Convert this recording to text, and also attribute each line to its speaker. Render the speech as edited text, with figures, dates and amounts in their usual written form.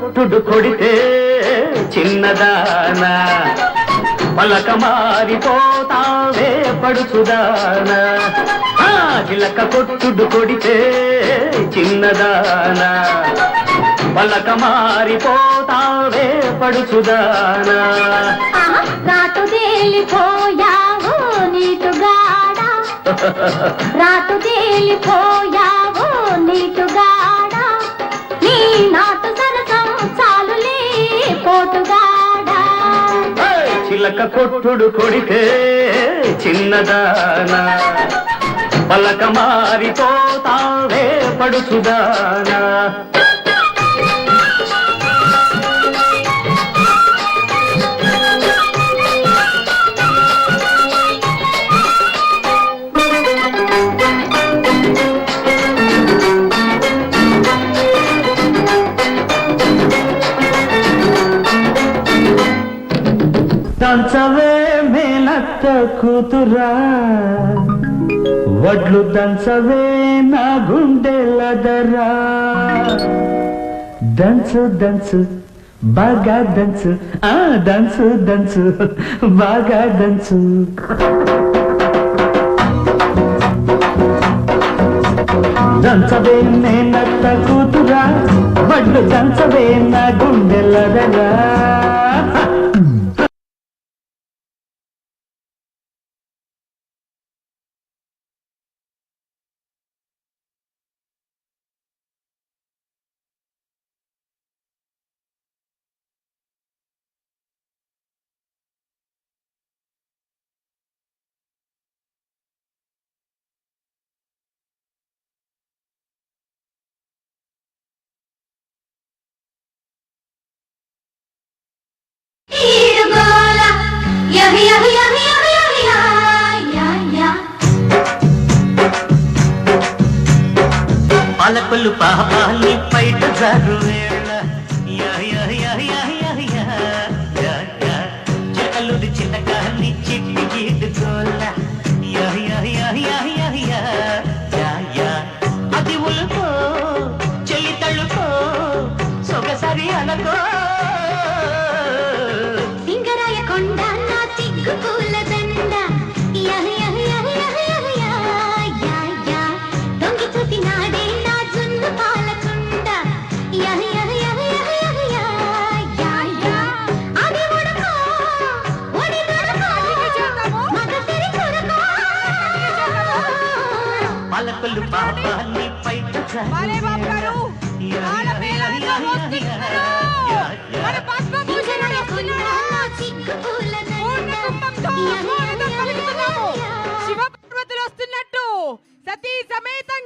Speaker 1: కొట్టుడు కొడితే చిన్నదానా పలక మారిపోతావే పడుచుదానా చిలక కొట్టుడు కొడితే చిన్నదానా పలక మారిపోతావే పడుచుదానా
Speaker 2: రాటు తేలిపోయావు నీటుగాడా రాటు తేలిపోయావు నీటుగాడా నీ నాటు సరసం చాలులే పోటుగాడా
Speaker 1: చిలక కొట్టుడు కొడితే చిన్నదానా పలక మారిపోతావే పడుచుదానా దంచవే మేనత్త కూతురా వడ్లు దంచవే నా గుండెలదరా దంచు దంచు బాగా దంచు దంచు దంచు బాగా దంచు దంచవే మేనత్త కూతురా వడ్లు దంచవే నా గుండెలదరా పాలకులు పాపాలి పైట జారు వేళ చిలకలుది చిన్నకాన్ని చిట్టి గీడుకోల అది ఉలుకో చెల్లి తళ్ళుకో సొగసరి అనకో
Speaker 2: సింగరాయ కొండ నా తిగ్గు పూల దండ దొంగి చూసి నాడే నా జున్ను పాలకుండ అది ఉడుకో ఒడి దొరకో మగసిరి కొరకో
Speaker 1: పాలకులు పాపాలి పైట జారు
Speaker 3: శివ పార్వతులు వస్తున్నట్టు సతీ సమేతంగా